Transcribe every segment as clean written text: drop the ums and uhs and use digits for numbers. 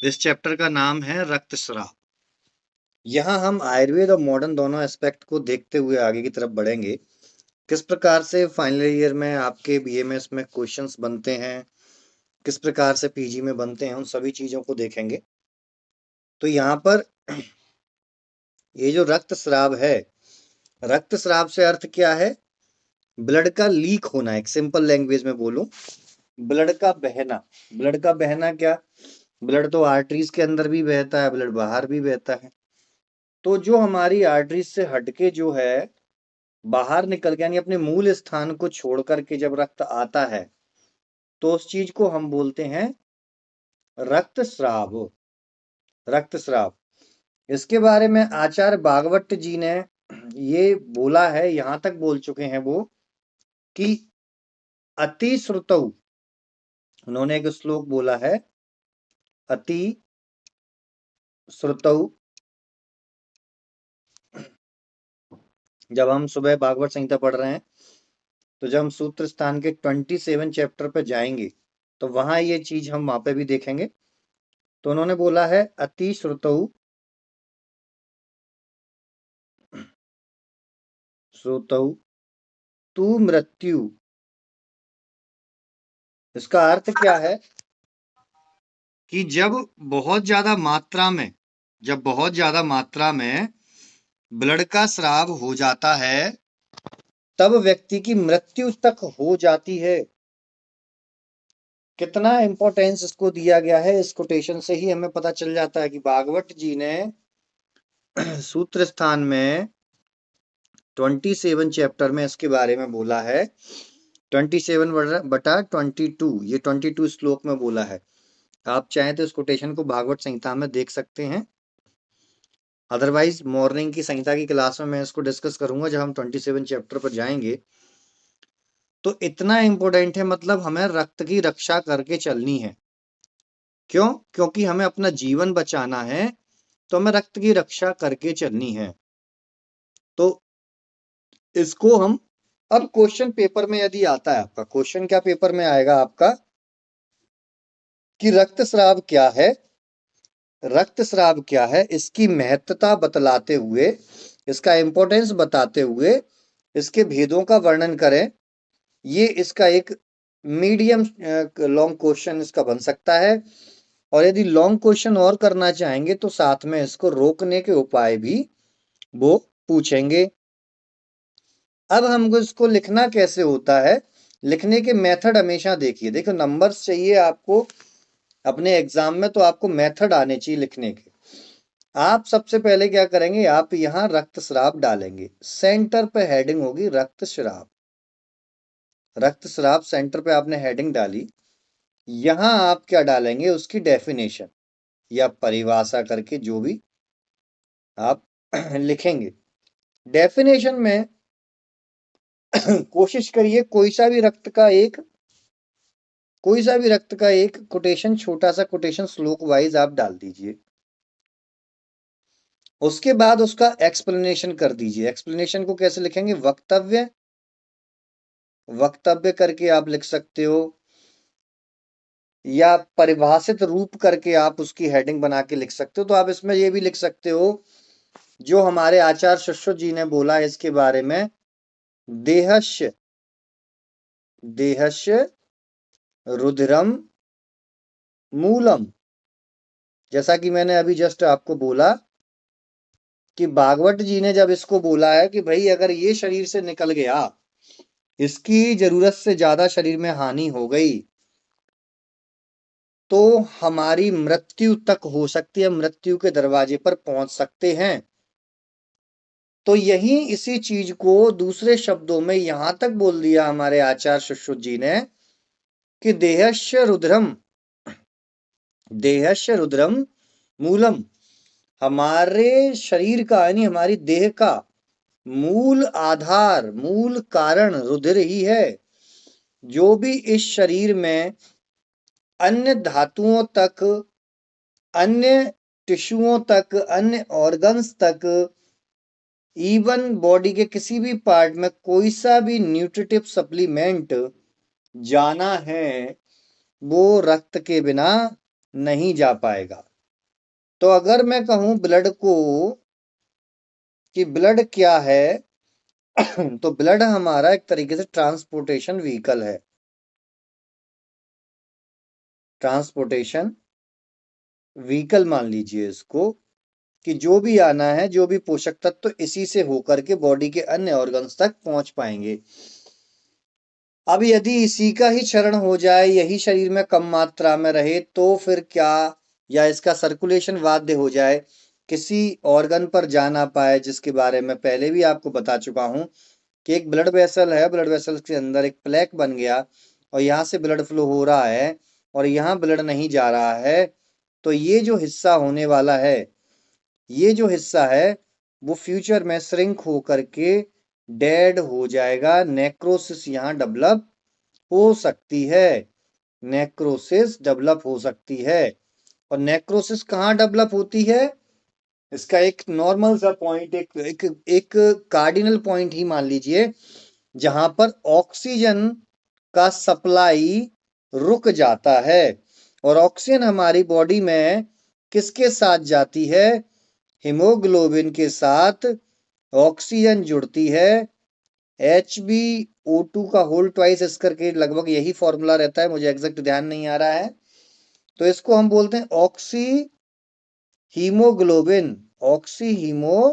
इस चैप्टर का नाम है रक्तस्राव। यहाँ हम आयुर्वेद और मॉडर्न दोनों एस्पेक्ट को देखते हुए आगे की तरफ बढ़ेंगे। किस प्रकार से फाइनल ईयर में आपके बीएमएस में क्वेश्चंस बनते हैं, किस प्रकार से पीजी में बनते हैं, उन सभी चीजों को देखेंगे। तो यहाँ पर ये जो रक्तस्राव है, रक्तस्राव से अर्थ क्या है? ब्लड का लीक होना। एक सिंपल लैंग्वेज में बोलूं, ब्लड का बहना। ब्लड का बहना क्या? ब्लड तो आर्टरीज के अंदर भी बहता है, ब्लड बाहर भी बहता है। तो जो हमारी आर्टरीज से हटके जो है बाहर निकल के, यानी अपने मूल स्थान को छोड़ करके जब रक्त आता है, तो उस चीज को हम बोलते हैं रक्तस्राव। रक्तस्राव, इसके बारे में आचार्य भागवत जी ने ये बोला है, यहां तक बोल चुके हैं वो कि अति श्रुतौ, उन्होंने एक श्लोक बोला है, अति श्रुतौ। जब हम सुबह भागवत संहिता पढ़ रहे हैं, तो जब हम सूत्र स्थान के 27 चैप्टर पे जाएंगे, तो वहां ये चीज हम वहां पे भी देखेंगे। तो उन्होंने बोला है अति श्रुतौ, श्रुतौ तू मृत्यु। इसका अर्थ क्या है कि जब बहुत ज्यादा मात्रा में, जब बहुत ज्यादा मात्रा में ब्लड का स्राव हो जाता है, तब व्यक्ति की मृत्यु तक हो जाती है। कितना इंपॉर्टेंस इसको दिया गया है, इस कोटेशन से ही हमें पता चल जाता है कि भागवत जी ने सूत्र स्थान में 27 चैप्टर में इसके बारे में बोला है। 27/22, ये 22 श्लोक में बोला है। आप चाहें तो इस कोटेशन को भागवत संहिता में देख सकते हैं। अदरवाइज मॉर्निंग की संहिता की क्लास में मैं इसको डिस्कस करूंगा जब हम 27 चैप्टर पर जाएंगे। तो इतना इंपॉर्टेंट है, मतलब हमें रक्त की रक्षा करके चलनी है। क्यों? क्योंकि हमें अपना जीवन बचाना है, तो हमें रक्त की रक्षा करके चलनी है। तो इसको हम, अब क्वेश्चन पेपर में यदि आता है, आपका क्वेश्चन क्या पेपर में आएगा आपका कि रक्तस्राव क्या है, रक्तस्राव क्या है, इसकी महत्ता बतलाते हुए, इसका इंपॉर्टेंस बताते हुए, इसके भेदों का वर्णन करें। ये इसका एक मीडियम लॉन्ग क्वेश्चन इसका बन सकता है। और यदि लॉन्ग क्वेश्चन और करना चाहेंगे तो साथ में इसको रोकने के उपाय भी वो पूछेंगे। अब हमको इसको लिखना कैसे होता है, लिखने के मेथड हमेशा देखिए। देखो, नंबर्स चाहिए आपको अपने एग्जाम में, तो आपको मेथड आने चाहिए लिखने के। आप सबसे पहले क्या करेंगे, आप यहाँ रक्तस्राव डालेंगे, सेंटर पे हेडिंग होगी रक्तस्राव। रक्तस्राव सेंटर पे आपने हेडिंग डाली, यहां आप क्या डालेंगे, उसकी डेफिनेशन या परिभाषा करके जो भी आप लिखेंगे। डेफिनेशन में कोशिश करिए कोई सा भी रक्त का एक, कोई सा भी रक्त का एक कोटेशन, छोटा सा कोटेशन श्लोक वाइज आप डाल दीजिए। उसके बाद उसका एक्सप्लेनेशन कर दीजिए। एक्सप्लेनेशन को कैसे लिखेंगे, वक्तव्य, वक्तव्य करके आप लिख सकते हो, या परिभाषित रूप करके आप उसकी हेडिंग बना के लिख सकते हो। तो आप इसमें ये भी लिख सकते हो जो हमारे आचार्य सुश्रुत जी ने बोला है इसके बारे में, देहस्य, देहस्य रुधिरम मूलम। जैसा कि मैंने अभी जस्ट आपको बोला कि भागवत जी ने जब इसको बोला है कि भाई अगर ये शरीर से निकल गया, इसकी जरूरत से ज्यादा शरीर में हानि हो गई, तो हमारी मृत्यु तक हो सकती है, मृत्यु के दरवाजे पर पहुंच सकते हैं। तो यही इसी चीज को दूसरे शब्दों में यहां तक बोल दिया हमारे आचार्य सुश्रुत जी ने कि देहस्य रुद्रम, देहस्य रुद्रम मूलम। हमारे शरीर का, यानी हमारी देह का मूल आधार, मूल कारण रुधिर ही है। जो भी इस शरीर में अन्य धातुओं तक, अन्य टिश्युओं तक, अन्य ऑर्गन्स तक, इवन बॉडी के किसी भी पार्ट में कोई सा भी न्यूट्रिटिव सप्लीमेंट जाना है, वो रक्त के बिना नहीं जा पाएगा। तो अगर मैं कहूं ब्लड को कि ब्लड क्या है तो ब्लड हमारा एक तरीके से ट्रांसपोर्टेशन व्हीकल है। ट्रांसपोर्टेशन व्हीकल मान लीजिए इसको, कि जो भी आना है, जो भी पोषक तत्व तो इसी से होकर के बॉडी के अन्य ऑर्गन्स तक पहुंच पाएंगे। अब यदि इसी का ही क्षरण हो जाए, यही शरीर में कम मात्रा में रहे तो फिर क्या, या इसका सर्कुलेशन बाध्य हो जाए, किसी ऑर्गन पर जा ना पाए, जिसके बारे में पहले भी आपको बता चुका हूं कि एक ब्लड वेसल है, ब्लड वेसल के अंदर एक प्लेक बन गया और यहाँ से ब्लड फ्लो हो रहा है और यहाँ ब्लड नहीं जा रहा है, तो ये जो हिस्सा होने वाला है, ये जो हिस्सा है वो फ्यूचर में श्रिंक होकर के डेड हो जाएगा। नेक्रोसिस यहाँ डेवलप हो सकती है, नेक्रोसिस डेवलप हो सकती है। और नेक्रोसिस कहाँ डेवलप होती है, इसका एक नॉर्मल सा पॉइंट, एक कार्डिनल पॉइंट ही मान लीजिए, जहां पर ऑक्सीजन का सप्लाई रुक जाता है। और ऑक्सीजन हमारी बॉडी में किसके साथ जाती है, हीमोग्लोबिन के साथ ऑक्सीजन जुड़ती है। HbO2 का होल ट्वाइस इस करके लगभग यही फॉर्मूला रहता है, मुझे एग्जैक्ट ध्यान नहीं आ रहा है। तो इसको हम बोलते हैं ऑक्सी हीमोग्लोबिन, ऑक्सी हीमोग्लोबिन।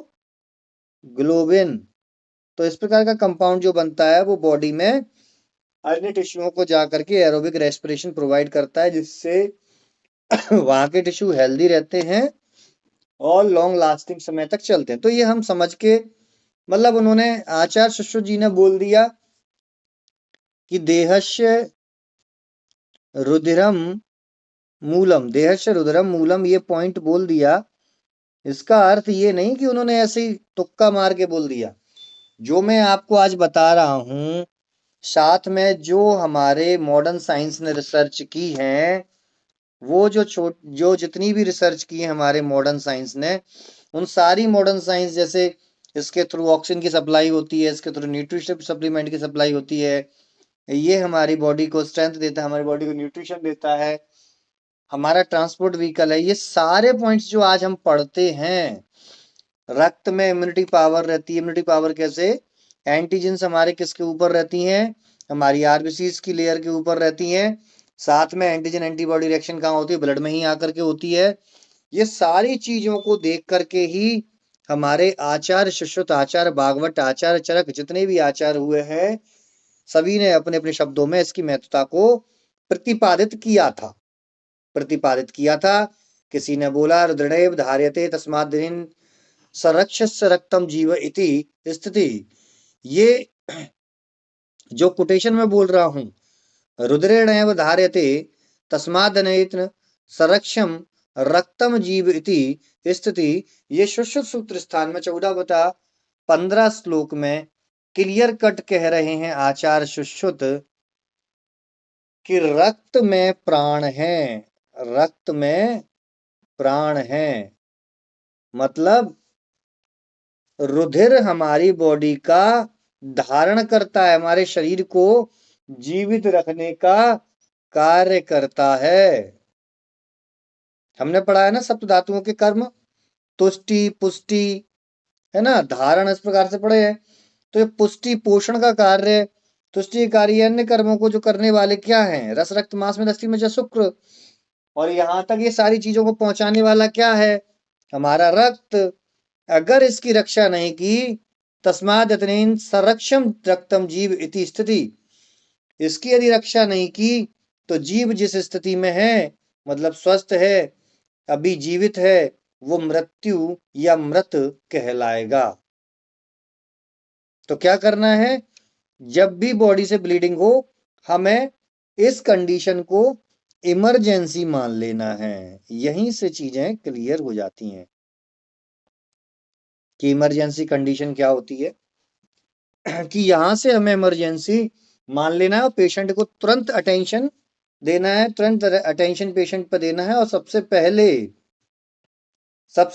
तो इस प्रकार का कंपाउंड जो बनता है वो बॉडी में अन्य टिश्यूओं को जाकर के एरोबिक रेस्पिरेशन प्रोवाइड करता है, जिससे वहां के टिश्यू हेल्दी रहते हैं और लॉन्ग लास्टिंग समय तक चलते हैं। तो ये हम समझ के, मतलब उन्होंने आचार्य सुश्रुत जी ने बोल दिया कि देहस्य रुधिरम मूलम, देहस्य रुधिरम मूलम, ये पॉइंट बोल दिया। इसका अर्थ ये नहीं कि उन्होंने ऐसे ही तुक्का मार के बोल दिया। जो मैं आपको आज बता रहा हूं, साथ में जो हमारे मॉडर्न साइंस ने रिसर्च की है, वो जो जितनी भी रिसर्च की है हमारे मॉडर्न साइंस ने, उन सारी मॉडर्न साइंस, जैसे इसके थ्रू ऑक्सीजन की सप्लाई होती है, इसके थ्रू न्यूट्रिशन सप्लीमेंट की सप्लाई होती है, ये हमारी बॉडी को स्ट्रेंथ देता है, हमारी बॉडी को न्यूट्रिशन देता है, हमारा ट्रांसपोर्ट व्हीकल है। ये सारे पॉइंट्स जो आज हम पढ़ते हैं, रक्त में इम्यूनिटी पावर रहती है। इम्यूनिटी पावर कैसे, एंटीजेंस हमारे किसके ऊपर रहती हैं, हमारी आरबीसीज की लेयर के ऊपर रहती हैं। साथ में एंटीजन एंटीबॉडी रिएक्शन कहाँ होती है, ब्लड में ही आकर के होती है। ये सारी चीजों को देख करके ही हमारे आचार्य सुश्रुत, आचार्य भागवत, आचार्य चरक, जितने भी आचार्य हुए हैं, सभी ने अपने अपने शब्दों में इसकी महत्वता को प्रतिपादित किया था, प्रतिपादित किया था। किसी ने बोला रुद्रदेव धार्यते तस्माद् दिन संरक्षस्य रक्तम जीव इति स्थिति। ये जो कोटेशन में बोल रहा हूं, रुद्रेणैव धार्यते तस्मादनयत्न संरक्षम रक्तम जीव इति स्थिति, ये सुश्रुत सूत्र स्थान में 14/15 श्लोक में क्लियर कट कह रहे हैं आचार्य सुश्रुत कि रक्त में प्राण है, रक्त में प्राण है। मतलब रुधिर हमारी बॉडी का धारण करता है, हमारे शरीर को जीवित रखने का कार्य करता है। हमने पढ़ा है ना सप्त धातुओं के कर्म, तुष्टि पुष्टि, है ना, धारण, इस प्रकार से पढ़े हैं। तो ये पुष्टि पोषण का कार्य, तुष्टि कार्य, अन्य कर्मों को जो करने वाले क्या हैं, रस रक्त मांस में दस्ती में शुक्र, और यहाँ तक ये सारी चीजों को पहुंचाने वाला क्या है, हमारा रक्त। अगर इसकी रक्षा नहीं की, तस्माद यत्नेन संरक्षम रक्तम जीव इति स्थिति, इसकी यदि रक्षा नहीं की तो जीव जिस स्थिति में है, मतलब स्वस्थ है, अभी जीवित है, वो मृत्यु या मृत कहलाएगा। तो क्या करना है, जब भी बॉडी से ब्लीडिंग हो, हमें इस कंडीशन को इमरजेंसी मान लेना है। यहीं से चीजें क्लियर हो जाती हैं कि इमरजेंसी कंडीशन क्या होती है, कि यहां से हमें इमरजेंसी मान लेना है और पेशेंट को तुरंत अटेंशन देना है, तुरंत अटेंशन पेशेंट पर देना है। और सबसे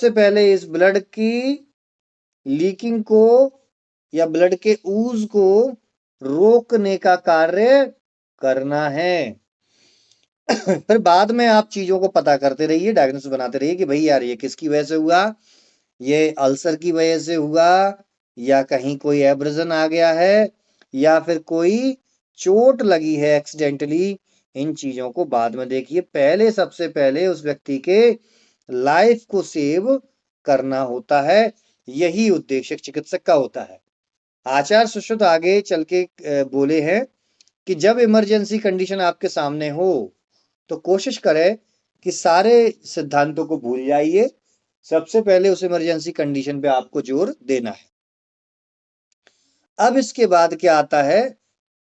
पहले इस ब्लड की लीकिंग को या ब्लड के ऊज को रोकने का कार्य करना है। फिर बाद में आप चीजों को पता करते रहिए, डायग्नोसिस बनाते रहिए कि भाई यार ये किसकी वजह से हुआ, ये अल्सर की वजह से हुआ, या कहीं कोई एब्रेजन आ गया है, या फिर कोई चोट लगी है एक्सीडेंटली। इन चीजों को बाद में देखिए, पहले सबसे पहले उस व्यक्ति के लाइफ को सेव करना होता है। यही उद्देश्य चिकित्सक का होता है। आचार्य सुश्रुत आगे चल के बोले हैं कि जब इमरजेंसी कंडीशन आपके सामने हो तो कोशिश करें कि सारे सिद्धांतों को भूल जाइए, सबसे पहले उस इमरजेंसी कंडीशन पे आपको जोर देना है। अब इसके बाद क्या आता है,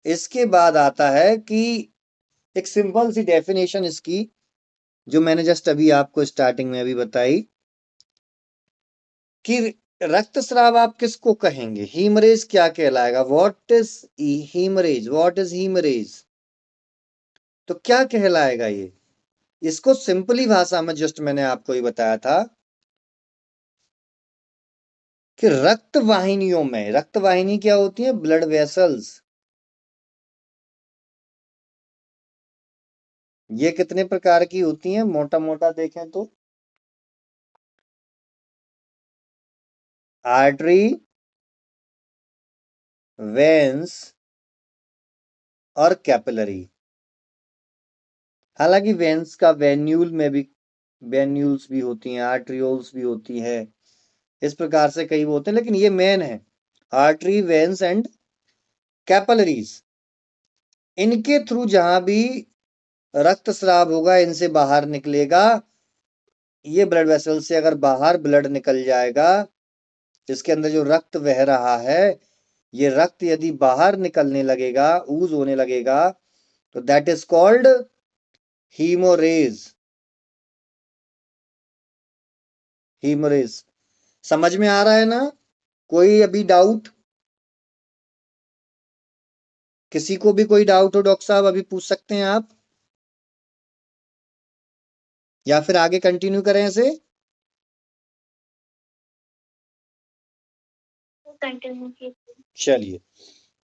इसके बाद आता है कि एक सिंपल सी डेफिनेशन इसकी, जो मैंने जस्ट अभी आपको स्टार्टिंग में अभी बताई कि रक्तस्राव आप किसको कहेंगे, हीमरेज क्या कहलाएगा, व्हाट इज हीमरेज, व्हाट इज हीमरेज, तो क्या कहलाएगा ये। इसको सिंपली भाषा में जस्ट मैंने आपको ये बताया था कि रक्त वाहिनियों में, रक्त वाहिनी क्या होती है, ब्लड वेसल्स, ये कितने प्रकार की होती हैं, मोटा मोटा देखें तो आर्टरी, वेन्स और कैपिलरी। हालांकि वेन्स का वेन्यूल में भी, वेन्यूल्स भी होती हैं, आर्ट्रियोल्स भी होती है, इस प्रकार से कई होते हैं, लेकिन ये मेन है आर्टरी, वेन्स एंड कैपिलरीज। इनके थ्रू जहां भी रक्तस्राव होगा, इनसे बाहर निकलेगा, ये ब्लड वेसल से अगर बाहर ब्लड निकल जाएगा, इसके अंदर जो रक्त बह रहा है, ये रक्त यदि बाहर निकलने लगेगा, ऊज होने लगेगा, तो that is called haemorrhage. Haemorrhage समझ में आ रहा है ना, कोई अभी डाउट, किसी को भी कोई डाउट हो डॉक्टर साहब अभी पूछ सकते हैं आप, या फिर आगे कंटिन्यू करें इसे। चलिए,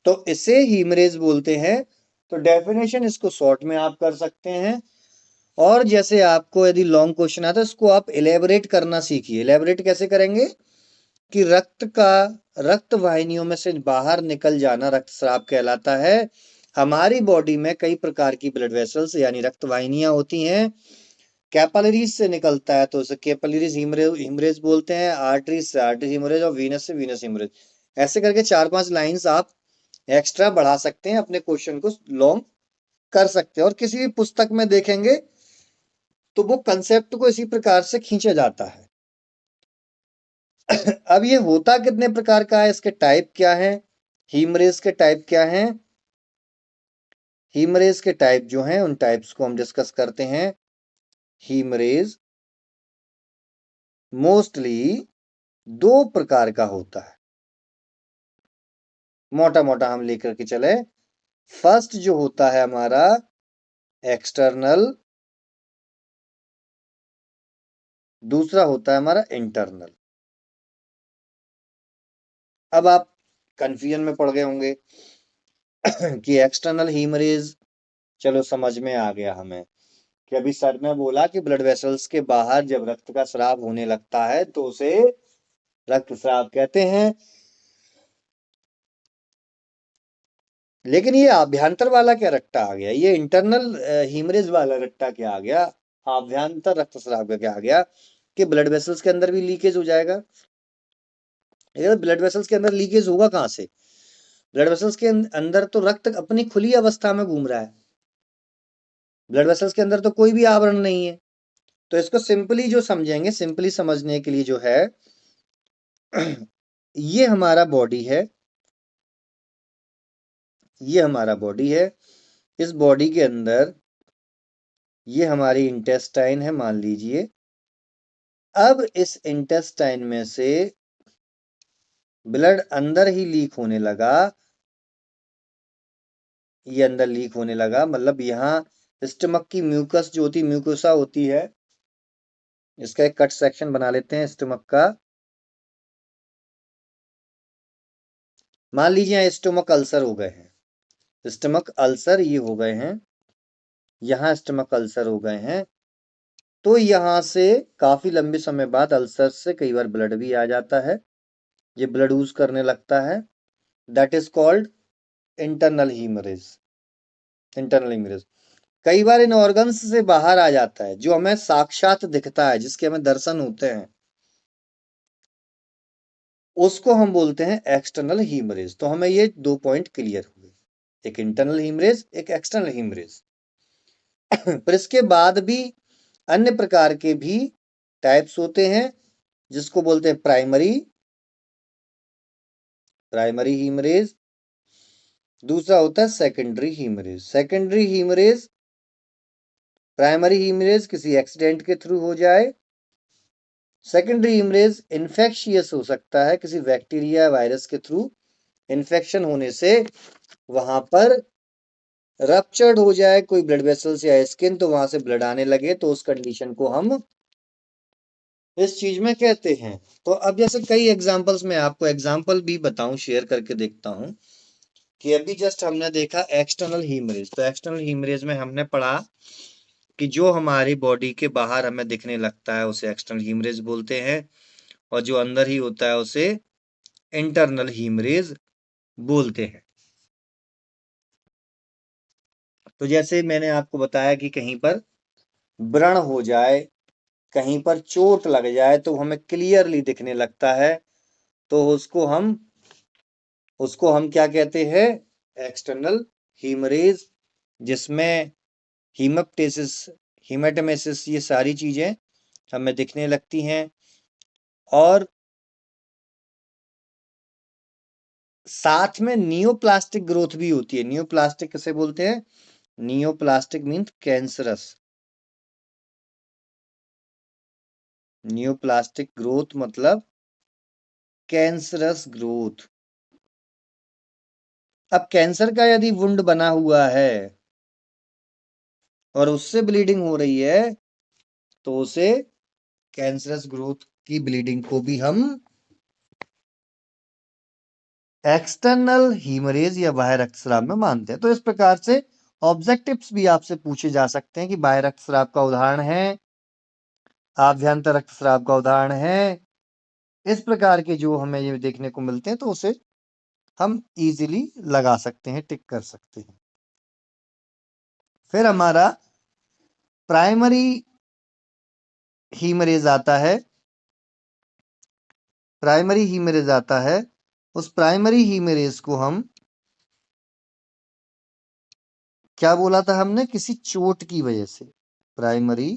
तो इसे हीमरेज बोलते हैं। तो डेफिनेशन इसको शॉर्ट में आप कर सकते हैं, और जैसे आपको यदि लॉन्ग क्वेश्चन आता है, इसको आप इलेबोरेट करना सीखिए। इलेबोरेट कैसे करेंगे कि रक्त का, रक्त वाहिनियों में से बाहर निकल जाना रक्तस्राव कहलाता है। हमारी बॉडी में कई प्रकार की ब्लड वेसल्स यानी रक्त वाहिनियां होती हैं। कैपिलरीज से निकलता है तो उसे कैपिलरीज हिमरेज बोलते हैं, आर्टरीज से आर्टरी हिमरेज, और वीनस से वीनस हिमरेज। ऐसे करके 4-5 लाइंस आप एक्स्ट्रा बढ़ा सकते हैं, अपने क्वेश्चन को लॉन्ग कर सकते हैं। और किसी भी पुस्तक में देखेंगे तो वो कंसेप्ट को इसी प्रकार से खींचा जाता है। अब ये होता कितने प्रकार का है, इसके टाइप क्या है, हीमरेज के टाइप क्या हैं। हीमरेज के टाइप जो हैं, उन टाइप्स को हम डिस्कस करते हैं। हीमरेज मोस्टली 2 प्रकार का होता है, मोटा मोटा हम लेकर के चले। फर्स्ट जो होता है हमारा एक्सटर्नल, दूसरा होता है हमारा इंटरनल। अब आप कंफ्यूजन में पड़ गए होंगे कि एक्सटर्नल हीमरेज, चलो समझ में आ गया हमें कि अभी सर ने बोला कि ब्लड वेसल्स के बाहर जब रक्त का स्राव होने लगता है तो उसे रक्तस्राव कहते हैं। लेकिन ये आभ्यंतर वाला क्या रट्टा आ गया, ये इंटरनल हीमरेज वाला रट्टा क्या आ गया, आभ्यंतर रक्तस्राव का क्या आ गया कि ब्लड वेसल्स के अंदर भी लीकेज हो जाएगा। ये ब्लड वेसल्स के अंदर लीकेज होगा कहां से, ब्लड वेसल्स के अंदर तो रक्त अपनी खुली अवस्था में घूम रहा है, ब्लड वेसल्स के अंदर तो कोई भी आवरण नहीं है। तो इसको सिंपली जो समझेंगे, सिंपली समझने के लिए जो है, ये हमारा बॉडी है, ये हमारा बॉडी है। इस बॉडी के अंदर ये हमारी इंटेस्टाइन है मान लीजिए। अब इस इंटेस्टाइन में से ब्लड अंदर ही लीक होने लगा, ये अंदर लीक होने लगा, मतलब यहाँ स्टमक की म्यूकस जो होती, म्यूकोसा होती है, इसका एक कट सेक्शन बना लेते हैं स्टमक का। मान लीजिए स्टमक अल्सर हो गए हैं, स्टमक अल्सर ये हो गए हैं, यहाँ स्टमक अल्सर हो गए हैं, तो यहाँ से काफी लंबे समय बाद अल्सर से कई बार ब्लड भी आ जाता है, ये ब्लड यूज करने लगता है, that is called internal haemorrhage. Internal haemorrhage कई बार इन ऑर्गन्स से बाहर आ जाता है, जो हमें साक्षात दिखता है, जिसके हमें दर्शन होते हैं, उसको हम बोलते हैं एक्सटर्नल हीमरेज। तो हमें ये 2 पॉइंट क्लियर हुए, एक इंटरनल हीमरेज, एक एक्सटर्नल हीमरेज। पर इसके बाद भी अन्य प्रकार के भी टाइप्स होते हैं, जिसको बोलते हैं प्राइमरी हीमरेज। दूसरा होता है सेकेंडरी हीमरेज। सेकेंडरी हीमरेज, प्राइमरी हीमरेज किसी एक्सीडेंट के थ्रू हो जाए, सेकेंडरी हीमरेज इन्फेक्शियस हो सकता है, किसी बैक्टीरिया वायरस के थ्रू इन्फेक्शन होने से वहां पर रप्चर्ड हो जाए कोई ब्लड वेसल्स या स्किन, तो वहां से ब्लड आने लगे, तो उस कंडीशन को हम इस चीज में कहते हैं। तो अब जैसे कई एग्जांपल्स में आपको एग्जांपल भी बताऊं, शेयर करके देखता हूं कि अभी जस्ट हमने देखा एक्सटर्नल हीमरेज। तो एक्सटर्नल हीमरेज में हमने पढ़ा कि जो हमारी बॉडी के बाहर हमें दिखने लगता है उसे एक्सटर्नल हीमरेज बोलते हैं, और जो अंदर ही होता है उसे इंटरनल हीमरेज बोलते हैं। तो जैसे मैंने आपको बताया कि कहीं पर व्रण हो जाए, कहीं पर चोट लग जाए, तो हमें क्लियरली दिखने लगता है, तो उसको हम क्या कहते हैं, एक्सटर्नल हीमरेज, जिसमें हीमोप्टेसिस, हीमेटोमेसिस, ये सारी चीजें हमें दिखने लगती हैं। और साथ में नियोप्लास्टिक ग्रोथ भी होती है। नियोप्लास्टिक किसे बोलते हैं? Neoplastic means cancerous. Neoplastic growth मतलब कैंसरस ग्रोथ। अब कैंसर का यदि वुंड बना हुआ है और उससे ब्लीडिंग हो रही है, तो उसे कैंसरस ग्रोथ की ब्लीडिंग को भी हम एक्सटर्नल हीमरेज या बाह्य रक्तस्राव में मानते हैं। तो इस प्रकार से ऑब्जेक्टिव्स भी आपसे पूछे जा सकते हैं कि बाह्य रक्तस्राव का उदाहरण है, आभ्यंतर रक्तस्राव का उदाहरण है। इस प्रकार के जो हमें ये देखने को मिलते हैं, तो उसे हम इजीली लगा सकते हैं, टिक कर सकते हैं। फिर हमारा प्राइमरी हीमरेज आता है। प्राइमरी हीमरेज आता है, उस प्राइमरी हीमरेज को हम क्या बोला था हमने? किसी चोट की वजह से। प्राइमरी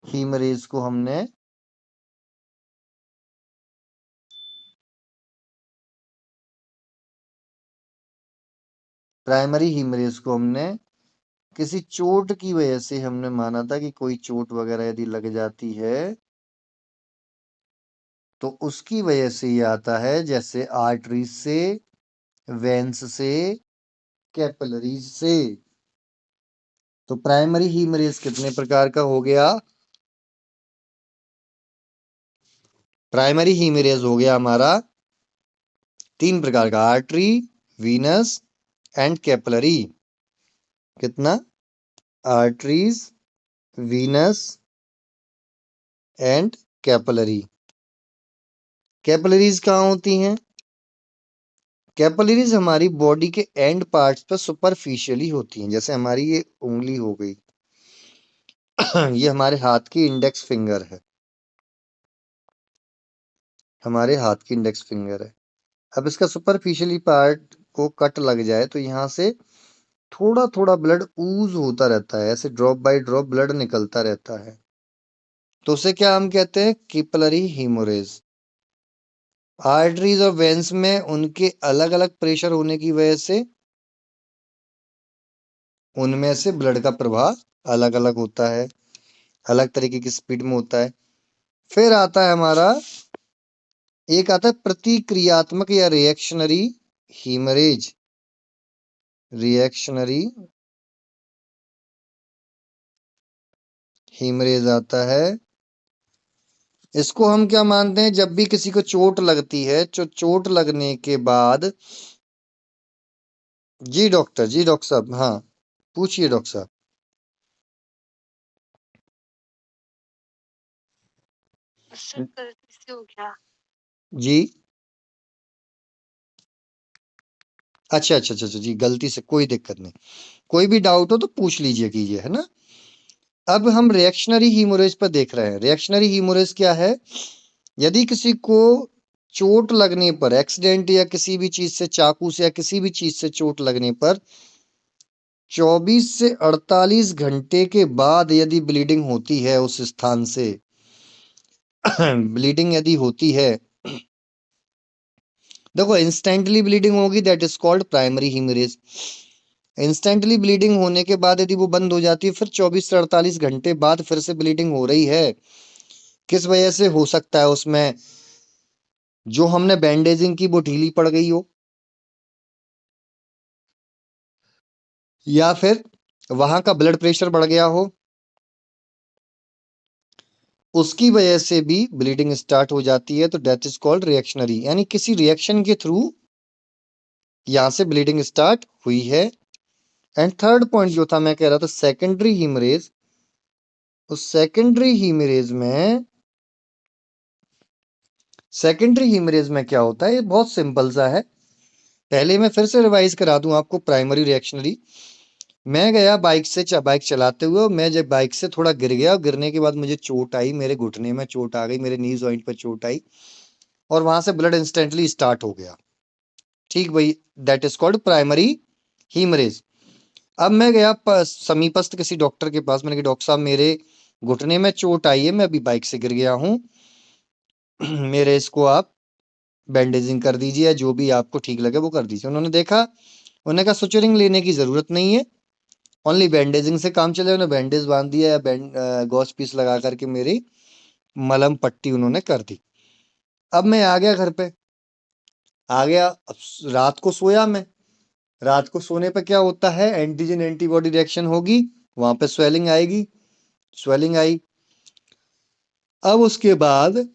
हीमरेज को हमने प्राइमरी हीमरेज को हमने किसी चोट की वजह से हमने माना था कि कोई चोट वगैरह यदि लग जाती है तो उसकी वजह से ये आता है, जैसे आर्टरीज से, वेन्स से, कैपिलरीज से। तो प्राइमरी हीमरेज कितने प्रकार का हो गया? प्राइमरी हीमरेज हो गया हमारा 3 प्रकार का, आर्टरी, वीनस एंड कैपिलरी। कितना? Arteries, Venus and capillary. Capillaries कहाँ होती हैं? कैपिलरीज हमारी बॉडी के एंड पार्ट्स पर सुपरफिशियली होती हैं। जैसे हमारी ये उंगली हो गई, ये हमारे हाथ की इंडेक्स फिंगर है, हमारे हाथ की इंडेक्स फिंगर है। अब इसका सुपरफिशियली पार्ट को कट लग जाए तो यहाँ से थोड़ा थोड़ा ब्लड ऊज होता रहता है, ऐसे ड्रॉप बाय ड्रॉप ब्लड निकलता रहता है, तो उसे क्या हम कहते हैं? Capillary haemorrhage. आर्टरीज और वेन्स में उनके अलग अलग प्रेशर होने की वजह से उनमें से ब्लड का प्रवाह अलग अलग होता है, अलग तरीके की स्पीड में होता है। फिर आता है हमारा, एक आता है प्रतिक्रियात्मक या रिएक्शनरी हीमरेज। रिएक्शनरी हीमरेज आता है। इसको हम क्या मानते हैं? जब भी किसी को चोट लगती है, तो चोट लगने के बाद, जी डॉक्टर साहब, हाँ, पूछिए डॉक्टर साहब। सर गलती से हो गया। जी अच्छा अच्छा अच्छा अच्छा, जी गलती से, कोई दिक्कत नहीं। कोई भी डाउट हो तो पूछ लीजिए कीजिए, है ना। अब हम रिएक्शनरी हीमोरेज पर देख रहे हैं। रिएक्शनरी हीमोरेज क्या है? यदि किसी को चोट लगने पर, एक्सीडेंट या किसी भी चीज से, चाकू से या किसी भी चीज से चोट लगने पर 24 से 48 घंटे के बाद यदि ब्लीडिंग होती है उस स्थान से ब्लीडिंग यदि होती है, देखो इंस्टेंटली ब्लीडिंग होगी, that is called primary haemorrhage. Instantly bleeding होने के बाद यदि वो बंद हो जाती है, फिर 24 से 48 घंटे बाद फिर से ब्लीडिंग हो रही है, किस वजह से हो सकता है? उसमें जो हमने बैंडेजिंग की वो ढीली पड़ गई हो, या फिर वहां का ब्लड प्रेशर बढ़ गया हो, उसकी वजह से भी ब्लीडिंग स्टार्ट हो जाती है। तो डेथ इज कॉल्ड रिएक्शनरी, यानी किसी रिएक्शन के थ्रू यहां से ब्लीडिंग स्टार्ट हुई है। एंड थर्ड पॉइंट जो था, मैं कह रहा था सेकेंडरी हीमरेज। उस सेकेंडरी हीमरेज में क्या होता है? ये बहुत सिंपल सा है। पहले मैं फिर से रिवाइज करा दूं आपको प्राइमरी रिएक्शनरी। मैं गया बाइक से, बाइक चलाते हुए, मैं जब बाइक से थोड़ा गिर गया, गिरने के बाद मुझे चोट आई, मेरे घुटने में चोट आ गई, मेरे नी जॉइंट पर चोट आई, और वहां से ब्लड इंस्टेंटली स्टार्ट हो गया। ठीक भाई, दैट इज कॉल्ड प्राइमरी हीमरेज। अब मैं गया समीपस्थ किसी डॉक्टर के पास, मैंने कहा डॉक्टर साहब मेरे घुटने में चोट आई है, मैं अभी बाइक से गिर गया हूँ मेरे इसको आप बैंडेजिंग कर दीजिए, या जो भी आपको ठीक लगे वो कर दीजिए। उन्होंने देखा, उन्होंने कहा सुचरिंग लेने की जरूरत नहीं है, ओनली बैंडेजिंग से काम चले। उन्होंने बैंडेज बांध दिया, या गॉस पीस लगा करके मेरी मलहम पट्टी उन्होंने कर दी। अब मैं आ गया घर पे, आ गया। अब रात को सोया मैं। रात को सोने पे क्या होता है? एंटीजन एंटीबॉडी रिएक्शन होगी, वहां पे स्वेलिंग आएगी। स्वेलिंग आई। अब उसके बाद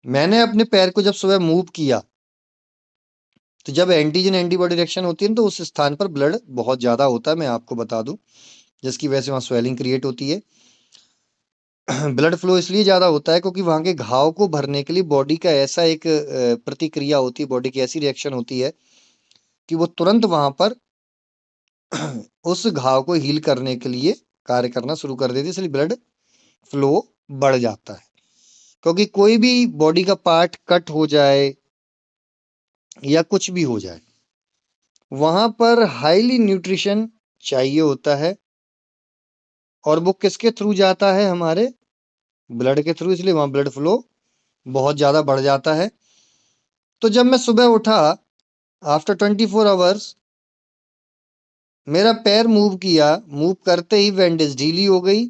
मैंने अपने पैर को जब सुबह मूव किया, तो जब एंटीजन एंटीबॉडी रिएक्शन होती है तो उस स्थान पर ब्लड बहुत ज्यादा होता है, मैं आपको बता दूं, जिसकी वजह से वहां स्वेलिंग क्रिएट होती है। ब्लड फ्लो इसलिए ज्यादा होता है क्योंकि वहां के घाव को भरने के लिए बॉडी का ऐसा एक प्रतिक्रिया होती है, बॉडी की ऐसी रिएक्शन होती है कि वो तुरंत वहां पर उस घाव को हील करने के लिए कार्य करना शुरू कर देती है, इसलिए ब्लड फ्लो बढ़ जाता है। क्योंकि कोई भी बॉडी का पार्ट कट हो जाए या कुछ भी हो जाए, वहां पर हाईली न्यूट्रिशन चाहिए होता है, और वो किसके थ्रू जाता है? हमारे ब्लड के थ्रू, इसलिए वहां ब्लड फ्लो बहुत ज्यादा बढ़ जाता है। तो जब मैं सुबह उठा, आफ्टर 24 आवर्स, मेरा पैर मूव किया, मूव करते ही बैंडेज ढीली हो गई,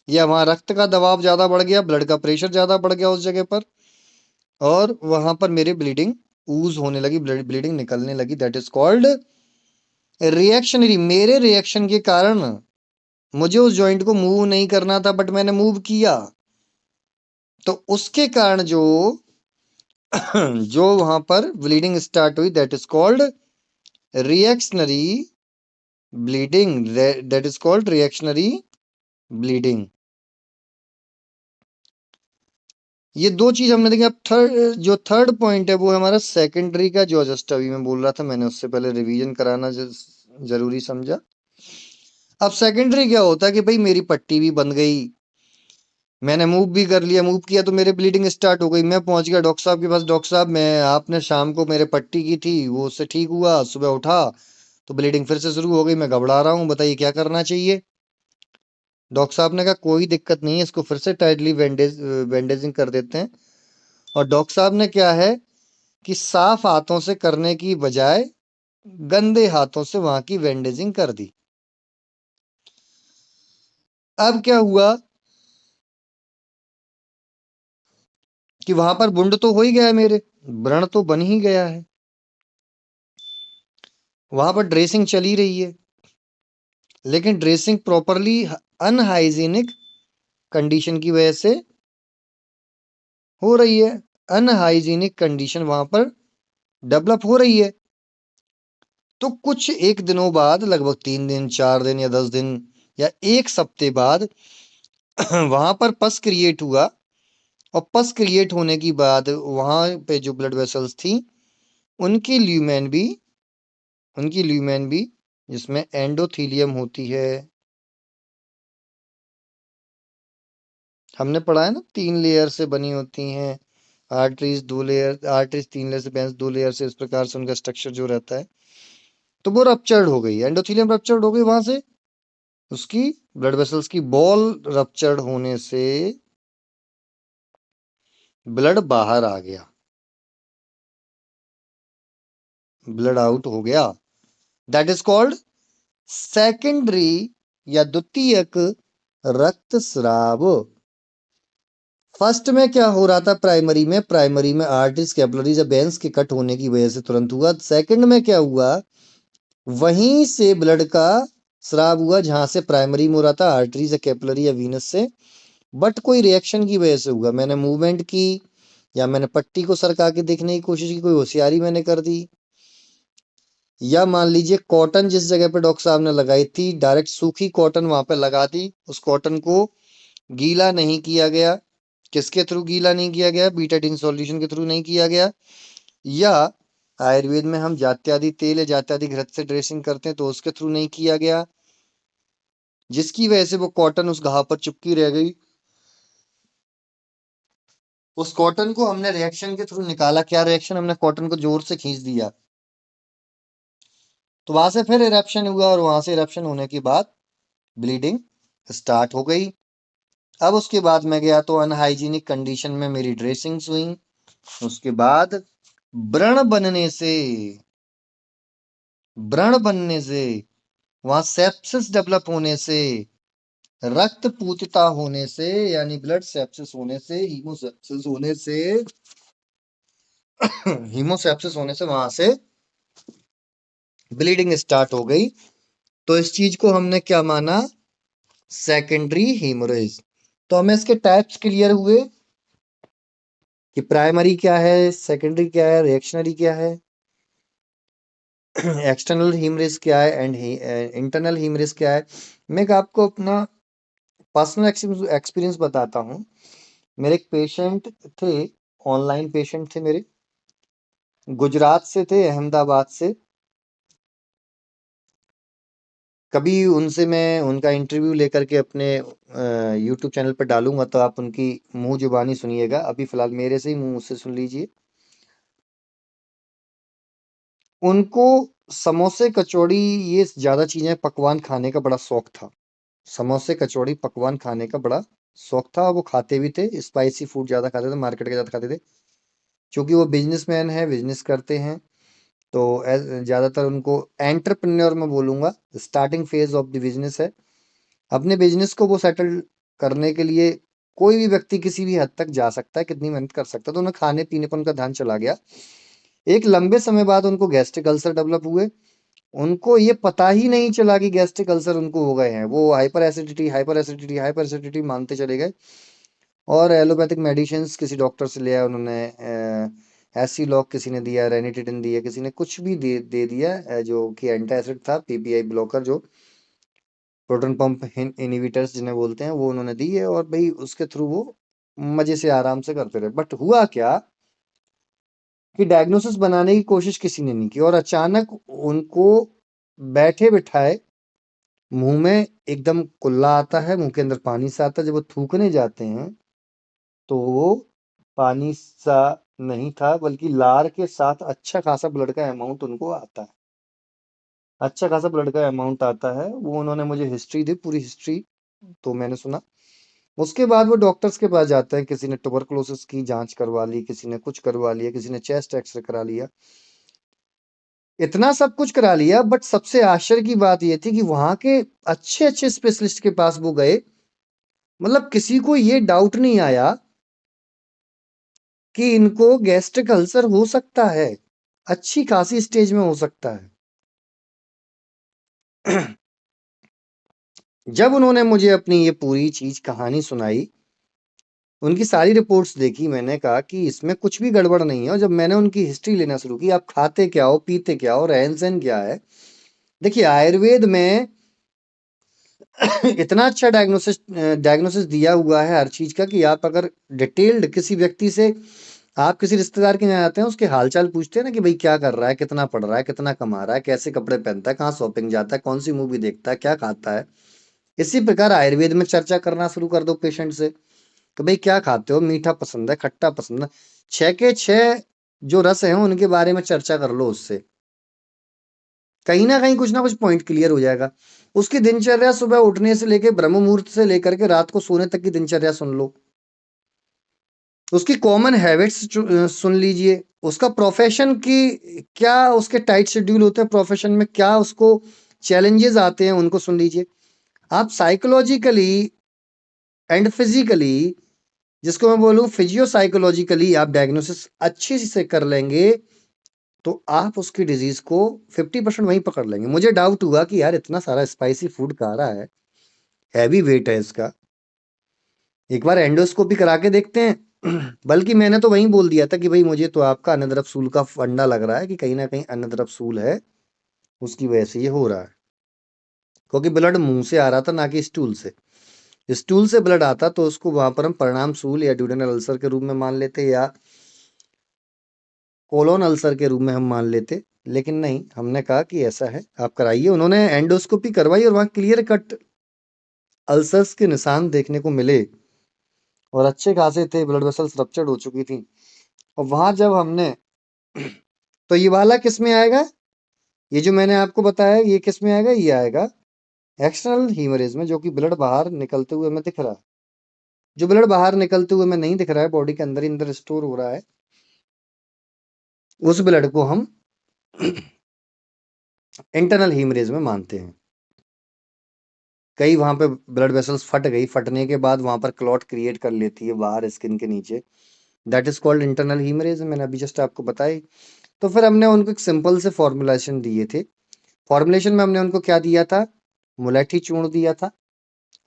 या वहां रक्त का दबाव ज्यादा बढ़ गया, ब्लड का प्रेशर ज्यादा बढ़ गया उस जगह पर, और वहां पर मेरी ब्लीडिंग ऊज होने लगी, ब्लड ब्लीडिंग निकलने लगी। That is called reactionary. मेरे रिएक्शन के कारण मुझे उस जॉइंट को मूव नहीं करना था, बट मैंने मूव किया, तो उसके कारण जो जो वहां पर ब्लीडिंग स्टार्ट हुई, that is called reactionary bleeding. That is called reactionary bleeding. ये दो चीज हमने देखी। अब जो थर्ड पॉइंट है वो है हमारा सेकेंडरी का, जो जस्ट अभी मैं बोल रहा था, मैंने उससे पहले रिवीजन कराना जरूरी समझा। अब सेकेंडरी क्या होता है कि भाई मेरी पट्टी भी बन गई, मैंने मूव भी कर लिया, मूव किया तो मेरे ब्लीडिंग स्टार्ट हो गई। मैं पहुंच गया डॉक्टर साहब के पास, डॉक्टर साहब मैं, आपने शाम को मेरे पट्टी की थी, वो उससे ठीक हुआ, सुबह उठा तो ब्लीडिंग फिर से शुरू हो गई, मैं घबरा रहा हूँ, बताइए क्या करना चाहिए? डॉक्टर साहब ने कहा कोई दिक्कत नहीं है, इसको फिर से टाइटली बैंडेजिंग कर देते हैं। और डॉक्टर साहब ने क्या है कि साफ हाथों से करने की बजाय गंदे हाथों से वहां की बैंडेजिंग कर दी। अब क्या हुआ कि वहां पर वुंड तो हो ही गया है, मेरे व्रण तो बन ही गया है, वहां पर ड्रेसिंग चली रही है, लेकिन ड्रेसिंग प्रॉपरली अनहाइजीनिक कंडीशन की वजह से हो रही है। अनहाइजीनिक कंडीशन वहां पर डेवलप हो रही है। तो कुछ एक दिनों बाद, लगभग 3 दिन, 4 दिन या 10 दिन या 1 सप्ते बाद वहां पर पस क्रिएट हुआ, और पस क्रिएट होने की बाद वहां पे जो ब्लड वेसल्स थी उनकी ल्यूमेन भी जिसमें एंडोथीलियम होती है, हमने पढ़ा है ना 3 लेयर से बनी होती हैं। आर्टरीज 2 लेयर, आर्टरीज 3 लेयर से, वेंस 2 लेयर से, इस प्रकार से उनका स्ट्रक्चर जो रहता है। तो वो रप्चर्ड हो गई, एंडोथीलियम रप्चर्ड हो गई, वहां से उसकी ब्लड वेसल्स की बॉल रप्चर्ड होने से ब्लड बाहर आ गया, ब्लड आउट हो गया। दैट इज कॉल्ड सेकेंडरी या द्वितीयक रक्तस्राव। फर्स्ट में क्या हो रहा था, प्राइमरी में आर्टरीज, कैपिलरीज या वेन्स के कट होने की वजह से तुरंत हुआ। सेकंड में क्या हुआ, वहीं से ब्लड का स्राव हुआ जहां से प्राइमरी में हो रहा था, आर्टरीज या कैपिलरी या वीनस से, बट कोई रिएक्शन की वजह से हुआ। मैंने मूवमेंट की या मैंने पट्टी को सरका के देखने की कोशिश की, कोई होशियारी मैंने कर दी, या मान लीजिए कॉटन जिस जगह पे डॉक्टर साहब ने लगाई थी, डायरेक्ट सूखी कॉटन वहां पे लगा दी, उस कॉटन को गीला नहीं किया गया। किसके थ्रू गीला नहीं किया गया, बीटाडीन सॉल्यूशन के थ्रू नहीं किया गया। या आयुर्वेद में हम जात्यादि तेल या जात्यादि घृत से ड्रेसिंग करते हैं तो उसके थ्रू नहीं किया गया, जिसकी वजह से वो कॉटन उस घाव पर चिपकी रह गई। उस कॉटन को हमने रिएक्शन के थ्रू निकाला। क्या रिएक्शन, हमने कॉटन को जोर से खींच दिया, तो वहां से फिर इरप्शन हुआ, और वहां से इरप्शन होने के बाद ब्लीडिंग स्टार्ट हो गई। अब उसके बाद मैं गया तो अनहाइजीनिक कंडीशन में मेरी ड्रेसिंग्स हुई। उसके बाद व्रण बनने से वहां सेप्सिस डेवलप होने से, रक्त पूतिता होने से, यानी ब्लड सेप्सिस होने से, हीमोसेप्सिस होने से वहां से ब्लीडिंग स्टार्ट हो गई। तो इस चीज को हमने क्या माना, सेकेंडरी हीमोरेज। तो हमें इसके टाइप्स क्लियर हुए कि प्राइमरी क्या है, सेकेंडरी क्या है, रिएक्शनरी क्या है, एक्सटर्नल हीमरेज क्या है, एंड इंटरनल हीमरेज क्या है। मैं आपको अपना पर्सनल एक्सपीरियंस बताता हूँ। मेरे एक पेशेंट थे, ऑनलाइन पेशेंट थे मेरे, गुजरात से थे, अहमदाबाद से। कभी उनसे मैं उनका इंटरव्यू लेकर के अपने यूट्यूब चैनल पर डालूंगा, तो आप उनकी मुंह जुबानी सुनिएगा। अभी फिलहाल मेरे से ही मुंह से सुन लीजिए। उनको समोसे कचौड़ी ये ज्यादा चीजें पकवान खाने का बड़ा शौक था। समोसे कचौड़ी पकवान खाने का बड़ा शौक था। वो खाते भी थे, स्पाइसी फूड ज्यादा खाते थे, मार्केट के ज्यादा खाते थे। क्योंकि वो बिजनेसमैन है, बिजनेस करते हैं, तो ज्यादातर उनको एंटरप्रेन्योर में बोलूंगा, starting phase of the business है। अपने बिजनेस को वो सेटल करने के लिए कोई भी व्यक्ति किसी भी हद तक जा सकता है, कितनी मेहनत कर सकता है। तो उन्हें खाने पीने पर उनका ध्यान चला गया। एक लंबे समय बाद उनको गैस्ट्रिक अल्सर डेवलप हुए। उनको ये पता ही नहीं चला कि गैस्ट्रिक अल्सर उनको हो गए हैं। वो हाइपर एसिडिटी मानते चले गए, और एलोपैथिक मेडिसिन किसी डॉक्टर से लिया उन्होंने, एसिलॉक किसी ने दिया, रेनिटिडिन दिया, किसी ने कुछ भी दे दिया, जो कि एंटा एसिड था, पीपीआई ब्लॉकर, जो प्रोटॉन पंप इनहिबिटर्स जिन्हें बोलते हैं, वो उन्होंने दी है। और भाई उसके थ्रू वो मजे से आराम से करते रहे। बट हुआ क्या कि डायग्नोसिस बनाने की कोशिश किसी ने नहीं की, और अचानक उनको बैठे बिठाए मुंह में एकदम कुल्ला आता है, मुंह के अंदर पानी सा आता है। जब वो थूकने जाते हैं तो वो पानी सा नहीं था, बल्कि लार के साथ अच्छा खासा ब्लड का अमाउंट उनको आता है। अच्छा खासा ब्लड का अमाउंट आता है। वो उन्होंने मुझे हिस्ट्री दी, पूरी हिस्ट्री तो मैंने सुना। उसके बाद वो डॉक्टर्स के पास जाते हैं, किसी ने ट्यूबरकुलोसिस की जांच करवा ली, किसी ने कुछ करवा लिया, किसी ने चेस्ट एक्सरे करा लिया, इतना सब कुछ करा लिया। बट सबसे आश्चर्य की बात यह थी कि वहां के अच्छे अच्छे स्पेशलिस्ट के पास वो गए, मतलब किसी को ये डाउट नहीं आया कि इनको गैस्ट्रिक अल्सर हो सकता है, अच्छी खासी स्टेज में हो सकता है। जब उन्होंने मुझे अपनी ये पूरी चीज कहानी सुनाई, उनकी सारी रिपोर्ट्स देखी, मैंने कहा कि इसमें कुछ भी गड़बड़ नहीं है। और जब मैंने उनकी हिस्ट्री लेना शुरू की, आप खाते क्या हो, पीते क्या हो, रहन सहन क्या है। देखिए आयुर्वेद में इतना अच्छा डायग्नोसिस दिया हुआ है हर चीज का, कि आप अगर डिटेल्ड किसी व्यक्ति से, आप किसी रिश्तेदार के यहाँ जाते हैं, उसके हालचाल पूछते हैं ना कि भाई क्या कर रहा है, कितना पढ़ रहा है, कितना कमा रहा है, कैसे कपड़े पहनता है, कहाँ शॉपिंग जाता है, कौन सी मूवी देखता है, क्या खाता है। इसी प्रकार आयुर्वेद में चर्चा करना शुरू कर दो पेशेंट से कि भाई क्या खाते हो, मीठा पसंद है, खट्टा पसंद है, 6 के 6 जो रस हैं उनके बारे में चर्चा कर लो उससे, कहीं ना कुछ पॉइंट क्लियर हो जाएगा। उसकी दिनचर्या सुबह उठने से लेके ब्रह्म मुहूर्त से लेकर के रात को सोने तक की दिनचर्या सुन लो, उसकी कॉमन हैबिट्स सुन लीजिए, उसका प्रोफेशन की क्या, उसके टाइट शेड्यूल होते हैं प्रोफेशन में, क्या उसको चैलेंजेस आते हैं उनको सुन लीजिए। आप साइकोलॉजिकली एंड फिजिकली, जिसको मैं बोलूं फिजियो साइकोलॉजिकली आप डायग्नोसिस अच्छी से कर लेंगे, तो आप उसकी डिजीज को 50% वहीं पकड़ लेंगे। मुझे डाउट हुआ कि यार इतना सारा स्पाइसी फूड खा रहा है, हैवी वेट है इसका, एक बार एंडोस्कोपी करा के देखते हैं। बल्कि मैंने तो वहीं बोल दिया था कि भाई मुझे तो आपका अन्नद्रव्यसूल का फंडा लग रहा है कि कहीं ना कहीं अन्नद्रव्यसूल है, उसकी वजह से ये हो रहा है। क्योंकि ब्लड मुंह से आ रहा था ना कि स्टूल से। स्टूल से ब्लड आता तो उसको वहां पर हम परिणाम सूल या ड्यूडेनल अल्सर के रूप में मान लेते, या कोलोन अल्सर के रूप में हम मान लेते। लेकिन नहीं, हमने कहा कि ऐसा है, आप कराइए। उन्होंने एंडोस्कोपी करवाई और वहां क्लियर कट अल्सर्स के निशान देखने को मिले, और अच्छे खासे थे, ब्लड वेसल्स रप्चर्ड हो चुकी थी। और वहां जब हमने तो ये वाला किस में आएगा, ये जो मैंने आपको बताया ये किस में आएगा, ये आएगा एक्सटर्नल हीमरेज में, जो कि ब्लड बाहर निकलते हुए हमें दिख रहा है। जो ब्लड बाहर निकलते हुए हमें नहीं दिख रहा है, बॉडी के अंदर ही अंदर स्टोर हो रहा है, उस ब्लड को हम इंटरनल हीमरेज में मानते हैं। कई वहां पे ब्लड वेसल्स फट गई, फटने के बाद वहां पर क्लॉट क्रिएट कर लेती है बाहर स्किन के नीचे, दैट इज कॉल्ड इंटरनल हीमरेज, मैंने अभी जस्ट आपको बताई। तो फिर हमने उनको एक सिंपल से फॉर्मुलेशन दिए थे। फॉर्मुलेशन में हमने उनको क्या दिया था, मुलेठी चूर्ण दिया था,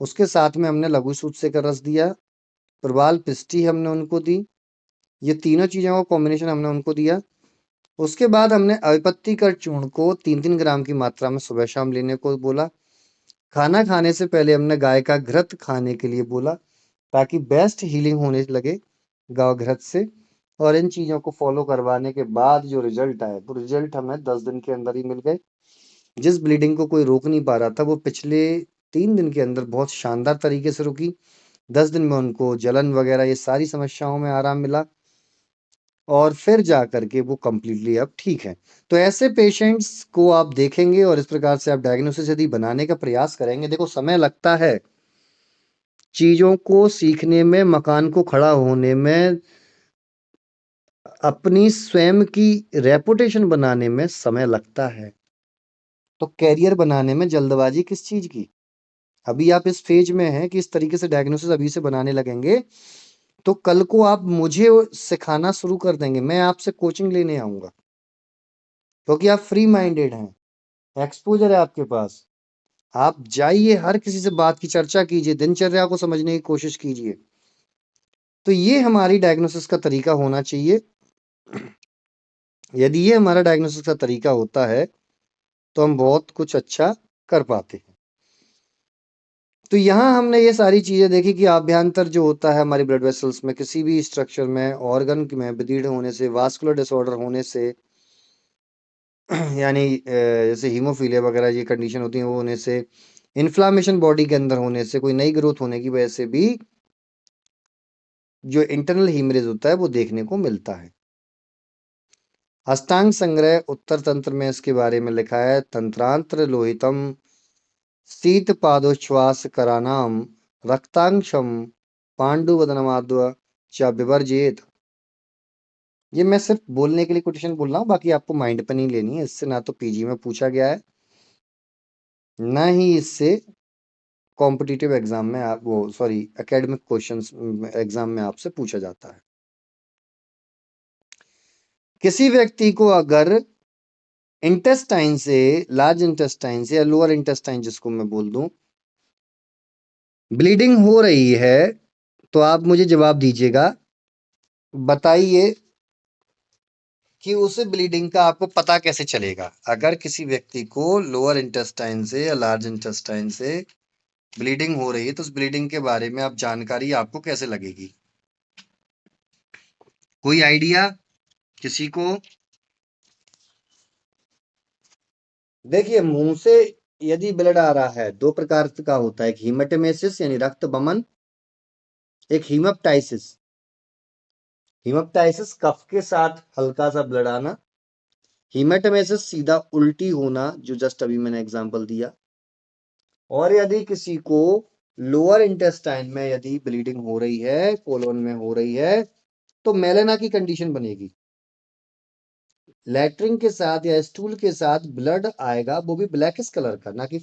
उसके साथ में हमने लघु सूत्से का रस दिया, प्रवाल पिष्टी हमने उनको दी, ये तीनों चीजों का कॉम्बिनेशन हमने उनको दिया। उसके बाद हमने अविपत्ति कर चूर्ण को 3-3 ग्राम की मात्रा में सुबह शाम लेने को बोला। खाना खाने से पहले हमने गाय का घृत खाने के लिए बोला, ताकि बेस्ट हीलिंग होने लगे गाय घृत से। और इन चीजों को फॉलो करवाने के बाद जो रिजल्ट आए, वो रिजल्ट हमें 10 दिन के अंदर ही मिल गए। जिस ब्लीडिंग को कोई रोक नहीं पा रहा था, वो पिछले 3 दिन के अंदर बहुत शानदार तरीके से रुकी। 10 दिन में उनको जलन वगैरह ये सारी समस्याओं में आराम मिला, और फिर जा करके वो कंप्लीटली अब ठीक है। तो ऐसे पेशेंट्स को आप देखेंगे और इस प्रकार से आप डायग्नोसिस यदि बनाने का प्रयास करेंगे, देखो समय लगता है चीजों को सीखने में, मकान को खड़ा होने में, अपनी स्वयं की रेपुटेशन बनाने में समय लगता है। तो कैरियर बनाने में जल्दबाजी किस चीज की। अभी आप इस फेज में हैं कि इस तरीके से डायग्नोसिस अभी से बनाने लगेंगे, तो कल को आप मुझे सिखाना शुरू कर देंगे, मैं आपसे कोचिंग लेने आऊंगा, क्योंकि आप फ्री माइंडेड हैं, एक्सपोजर है आपके पास। आप जाइए, हर किसी से बात की चर्चा कीजिए, दिनचर्या को समझने की कोशिश कीजिए। तो ये हमारी डायग्नोसिस का तरीका होना चाहिए। यदि ये हमारा डायग्नोसिस का तरीका होता है, तो हम बहुत कुछ अच्छा कर पाते हैं। तो यहाँ हमने ये सारी चीजें देखी कि आभ्यंतर जो होता है हमारी ब्लड वेसल्स में, किसी भी स्ट्रक्चर में, ऑर्गन में विदीर्ण होने से, वास्कुलर डिसऑर्डर होने से, यानी जैसे हीमोफीलिया वगैरह ये कंडीशन होती है, वो होने से, इन्फ्लामेशन बॉडी के अंदर होने से, कोई नई ग्रोथ होने की वजह से भी जो इंटरनल हीमरेज होता है वो देखने को मिलता है। अष्टांग संग्रह उत्तर तंत्र में इसके बारे में लिखा है, तंत्रांत्र लोहितम शीत पादोच्छ्वास करानाम रक्तांशम पांडुवदनमाद्व च विवर्जेत। ये मैं सिर्फ बोलने के लिए कोटेशन बोल रहा हूँ, बाकी आपको माइंड पे नहीं लेनी है। इससे ना तो पीजी में पूछा गया है, ना ही इससे कॉम्पिटिटिव एग्जाम में आप वो सॉरी एकेडमिक क्वेश्चंस एग्जाम में आपसे पूछा जाता है। किसी व्यक्ति को अगर इंटेस्टाइन से, लार्ज इंटेस्टाइन से या लोअर इंटेस्टाइन जिसको मैं बोल दूं, ब्लीडिंग हो रही है, तो आप मुझे जवाब दीजिएगा, बताइए कि उस ब्लीडिंग का आपको पता कैसे चलेगा। अगर किसी व्यक्ति को लोअर इंटेस्टाइन से या लार्ज इंटेस्टाइन से ब्लीडिंग हो रही है तो उस ब्लीडिंग के बारे में आप जानकारी आपको कैसे लगेगी? कोई आइडिया किसी को? देखिए, मुंह से यदि ब्लड आ रहा है, दो प्रकार का होता है, एक हीमेटेमेसिस यानी रक्त बमन, एक हीमोप्टाइसिस। हीमोप्टाइसिस कफ के साथ हल्का सा ब्लड आना, हीमेटेमेसिस सीधा उल्टी होना, जो जस्ट अभी मैंने एग्जांपल दिया। और यदि किसी को लोअर इंटेस्टाइन में यदि ब्लीडिंग हो रही है, कोलोन में हो रही है, तो मेलेना की कंडीशन बनेगी। लैट्रिन के साथ या स्टूल के साथ ब्लड आएगा, वो भी ब्लैकिश कलर का, ना कि